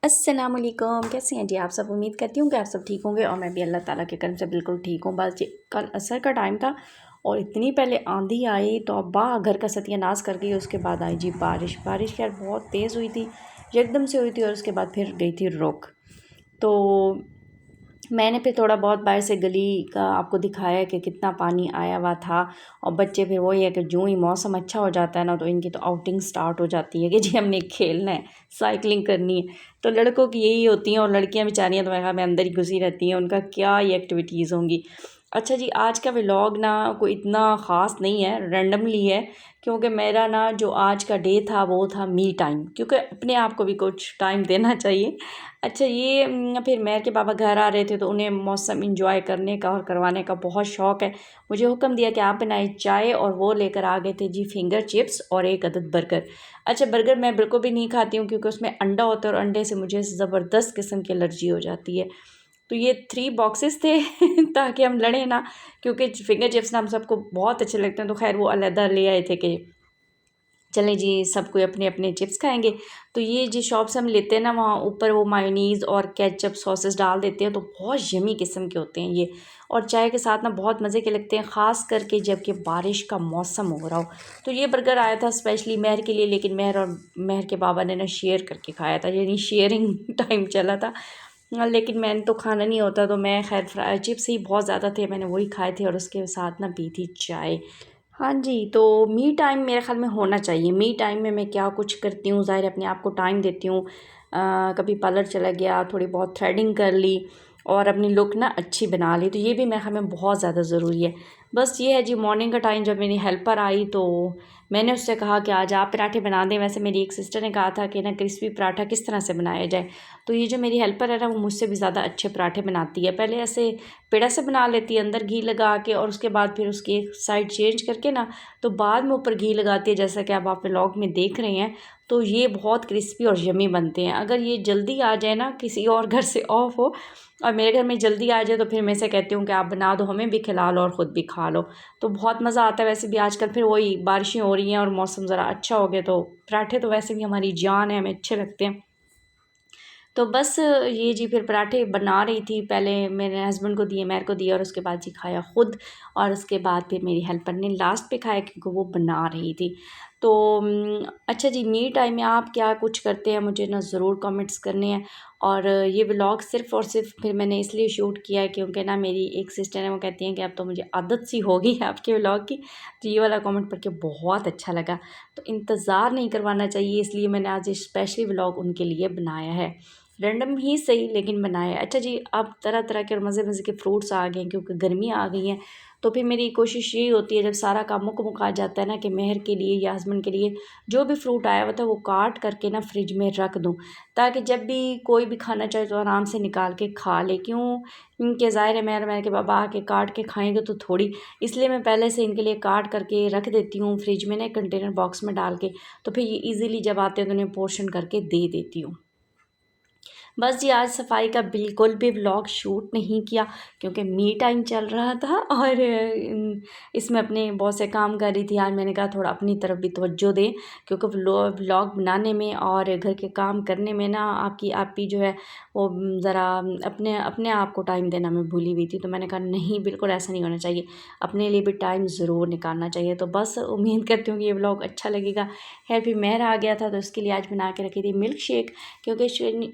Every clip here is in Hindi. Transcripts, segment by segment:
अस्सलामुअलैकुम, कैसे हैं जी आप सब। उम्मीद करती हूँ कि आप सब ठीक होंगे और मैं भी अल्लाह ताला के करम से बिल्कुल ठीक हूँ। बस जी कल असर का टाइम था और इतनी पहले आंधी आई तो अब्बा घर का सत्यानाश कर गई। उसके बाद आई जी बारिश खैर बहुत तेज़ हुई थी, एकदम से हुई थी और उसके बाद फिर गई थी रुक। तो मैंने फिर थोड़ा बहुत बाहर से गली का आपको दिखाया कि कितना पानी आया हुआ था। और बच्चे फिर वही है कि जो ही मौसम अच्छा हो जाता है ना तो इनकी तो आउटिंग स्टार्ट हो जाती है कि जी हमने खेलना है, साइकिलिंग करनी है। तो लड़कों की यही होती हैं और लड़कियां बेचारियां तो मैं अंदर ही घुसी रहती हैं, उनका क्या ही एक्टिविटीज़ होंगी। अच्छा जी, आज का व्लॉग ना कोई इतना ख़ास नहीं है, रैंडमली है, क्योंकि मेरा ना जो आज का डे था वो था मी टाइम, क्योंकि अपने आप को भी कुछ टाइम देना चाहिए। अच्छा ये फिर मेहर के पापा घर आ रहे थे तो उन्हें मौसम इंजॉय करने का और करवाने का बहुत शौक़ है। मुझे हुक्म दिया कि आप बनाए चाय और वो लेकर आ गए थे जी फिंगर चिप्स और एक अदद बर्गर। अच्छा बर्गर मैं बिल्कुल भी नहीं खाती हूँ क्योंकि उसमें अंडा होता है और अंडे से मुझे ज़बरदस्त किस्म की एलर्जी हो जाती है। तो ये 3 बॉक्सेस थे ताकि हम लड़ें ना, क्योंकि फिंगर चिप्स ना हम सबको बहुत अच्छे लगते हैं। तो खैर वो अलहदा ले आए थे कि चलें जी सब कोई अपने अपने चिप्स खाएंगे। तो ये जी शॉप से हम लेते हैं ना, वहाँ ऊपर वो मायोनीज़ और केचप सॉसेस डाल देते हैं तो बहुत यमी किस्म के होते हैं ये, और चाय के साथ ना बहुत मज़े के लगते हैं, ख़ास करके जबकि बारिश का मौसम हो रहा हो। तो ये बर्गर आया था स्पेशली मेहर के लिए, लेकिन मेहर और मेहर के बाबा ने ना शेयर करके खाया था, यानी शेयरिंग टाइम चला था। लेकिन मैंने तो खाना नहीं होता तो मैं खैर फ्राई चिप्स ही बहुत ज़्यादा थे, मैंने वही खाए थे और उसके साथ ना पी थी चाय। हाँ जी, तो मी टाइम मेरे ख़्याल में होना चाहिए। मी टाइम में मैं क्या कुछ करती हूँ, ज़ाहिर है अपने आप को टाइम देती हूँ। कभी पार्लर चला गया, थोड़ी बहुत थ्रेडिंग कर ली और अपनी लुक ना अच्छी बना ली, तो ये भी मेरे ख़्याल में बहुत ज़्यादा ज़रूरी है। बस ये है जी, मॉर्निंग का टाइम जब मेरी हेल्पर आई तो मैंने उससे कहा कि आज आप पराठे बना दें। वैसे मेरी एक सिस्टर ने कहा था कि ना क्रिस्पी पराठा किस तरह से बनाया जाए। तो ये जो मेरी हेल्पर है ना वो मुझसे भी ज़्यादा अच्छे पराठे बनाती है। पहले ऐसे पेड़ा से बना लेती है अंदर घी लगा के, और उसके बाद फिर उसकी एक साइड चेंज करके ना तो बाद में ऊपर घी लगाती है, जैसा कि अब आप व्लॉग में देख रहे हैं। तो ये बहुत क्रिस्पी और यमी बनते हैं। अगर ये जल्दी आ जाए ना, किसी और घर से ऑफ हो और मेरे घर में जल्दी आ जाए, तो फिर मैं से कहती हूँ कि आप बना दो, हमें भी खिला लो और ख़ुद भी खा लो। तो बहुत मज़ा आता है। वैसे भी आजकल फिर वही बारिशें हो रही हैं और मौसम ज़रा अच्छा हो गया तो पराठे तो वैसे भी हमारी जान है, हमें अच्छे लगते हैं। तो बस ये जी फिर पराठे बना रही थी, पहले मेरे हस्बैंड को दिए, मेहर को दिए और उसके बाद जी खाया ख़ुद, और उसके बाद फिर मेरी हेल्पर ने लास्ट पे खाया क्योंकि वो बना रही थी। तो अच्छा जी, मी टाइम में आप क्या कुछ करते हैं मुझे ना ज़रूर कमेंट्स करने हैं। और ये व्लॉग सिर्फ़ और सिर्फ फिर मैंने इसलिए शूट किया है क्योंकि ना मेरी एक सिस्टर है, वो कहती हैं कि अब तो मुझे आदत सी हो गई है आपके व्लॉग की। तो ये वाला कमेंट पढ़ के बहुत अच्छा लगा। तो इंतज़ार नहीं करवाना चाहिए, इसलिए मैंने आज स्पेशली व्लॉग उनके लिए बनाया है। रैंडम ही सही लेकिन बनाया है। अच्छा जी, अब तरह तरह के और मज़े के फ्रूट्स आ गए हैं क्योंकि गर्मियाँ आ गई हैं। तो फिर मेरी कोशिश यही होती है जब सारा काम मुक आ जाता है ना, कि मेहर के लिए या हस्बैंड के लिए जो भी फ्रूट आया हुआ था वो काट करके ना फ्रिज में रख दूँ, ताकि जब भी कोई भी खाना चाहे तो आराम से निकाल के खा ले। क्यों? इनके ज़ाहिर है मेहर के बाबा आके काट के खाएंगे तो थोड़ी, इसलिए मैं पहले से इनके लिए काट करके रख देती हूँ फ्रिज में ना, एक कंटेनर बॉक्स में डाल के। तो फिर ये ईज़िली जब आते हैं तो उन्हें पोर्शन करके दे देती हूँ। बस जी, आज सफाई का बिल्कुल भी व्लॉग शूट नहीं किया क्योंकि मी टाइम चल रहा था और इसमें अपने बहुत से काम कर रही थी। आज मैंने कहा थोड़ा अपनी तरफ भी तवज्जो दें, क्योंकि व्लॉग बनाने में और घर के काम करने में ना आपकी आपी जो है वो ज़रा अपने अपने आप को टाइम देना मैं भूली हुई थी। तो मैंने कहा नहीं, बिल्कुल ऐसा नहीं होना चाहिए, अपने लिए भी टाइम ज़रूर निकालना चाहिए। तो बस उम्मीद करती हूँ कि ये व्लॉग अच्छा लगेगा। खैर फिर मेहर आ गया था तो उसके लिए आज बना के रखी थी मिल्क शेक, क्योंकि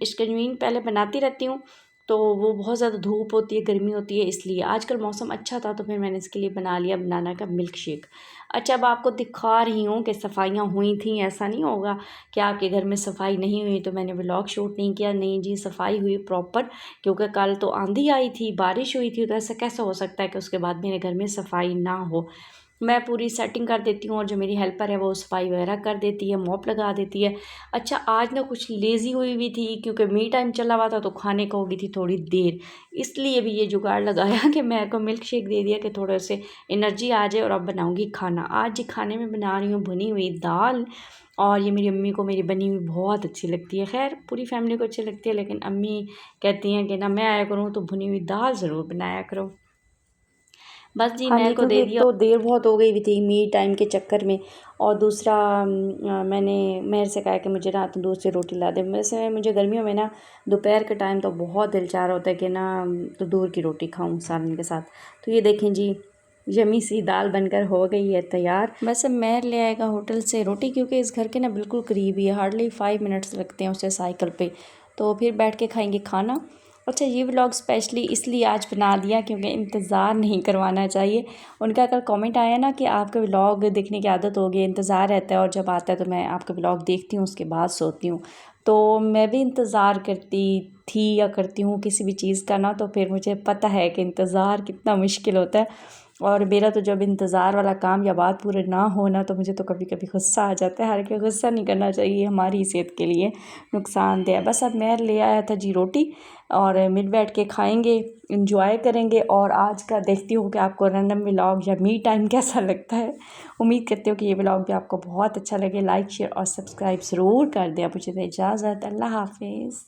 इसकंजवीन पहले बनाती रहती हूँ तो वो बहुत ज़्यादा धूप होती है, गर्मी होती है, इसलिए आजकल मौसम अच्छा था तो फिर मैंने इसके लिए बना लिया बनाना का मिल्क शेक। अच्छा, अब आपको दिखा रही हूँ कि सफाइयाँ हुई थी, ऐसा नहीं होगा कि आपके घर में सफाई नहीं हुई तो मैंने व्लॉग शूट नहीं किया। नहीं जी, सफाई हुई प्रॉपर, क्योंकि कल तो आंधी आई थी, बारिश हुई थी, तो ऐसा कैसे हो सकता है कि उसके बाद मेरे घर में सफाई ना हो। मैं पूरी सेटिंग कर देती हूँ और जो मेरी हेल्पर है वो सफाई वगैरह कर देती है, मॉप लगा देती है। अच्छा, आज ना कुछ लेज़ी हुई हुई थी क्योंकि मी टाइम चला हुआ था तो खाने को हो गई थी थोड़ी देर, इसलिए भी ये जुगाड़ लगाया कि मेरे को मिल्क शेक दे दिया कि थोड़े से एनर्जी आ जाए और अब बनाऊँगी खाना। आज जी खाने में बना रही हूँ भुनी हुई दाल, और ये मेरी अम्मी को मेरी बनी हुई बहुत अच्छी लगती है। खैर पूरी फैमिली को अच्छी लगती है, लेकिन अम्मी कहती हैं कि ना मैं आया करूँ तो भुनी हुई दाल ज़रूर बनाया करो। बस जी हाँ मेरे जी, को दे क्योंकि एक दिया। तो देर बहुत हो गई हुई थी मी टाइम के चक्कर में, और दूसरा मैंने मेहर से कहा कि मुझे ना तंदूर से रोटी ला दे। वैसे मुझे गर्मियों में ना दोपहर के टाइम तो बहुत दिल चाह रहा होता है कि ना तंदूर की रोटी खाऊं सालन के साथ। तो ये देखें जी, यमी सी दाल बनकर हो गई है तैयार। वैसे मेहर ले आएगा होटल से रोटी, क्योंकि इस घर के ना बिल्कुल करीब ही है, हार्डली 5 मिनट्स लगते हैं उसे साइकिल पे। तो फिर बैठ के खाएंगे खाना। अच्छा, ये व्लॉग स्पेशली इसलिए आज बना दिया क्योंकि इंतज़ार नहीं करवाना चाहिए। उनका कल कमेंट आया ना कि आपका व्लॉग देखने की आदत हो गई, इंतज़ार रहता है, और जब आता है तो मैं आपका व्लॉग देखती हूँ उसके बाद सोती हूँ। तो मैं भी इंतज़ार करती थी या करती हूँ किसी भी चीज़ का ना, तो फिर मुझे पता है कि इंतज़ार कितना मुश्किल होता है। और मेरा तो जब इंतज़ार वाला काम या बात पूरे ना होना तो मुझे तो कभी कभी गुस्सा आ जाता है। हालांकि गुस्सा नहीं करना चाहिए, हमारी सेहत के लिए नुकसानदेह है। बस अब मैं ले आया था जी रोटी, और मिल बैठ के खाएंगे, इंजॉय करेंगे। और आज का देखती हूँ कि आपको रैंडम व्लॉग या मी टाइम कैसा लगता है। उम्मीद करती हूँ कि ये व्लॉग भी आपको बहुत अच्छा लगे। लाइक शेयर और सब्सक्राइब ज़रूर कर दें। अब मुझे इजाज़त, अल्लाह हाफिज़।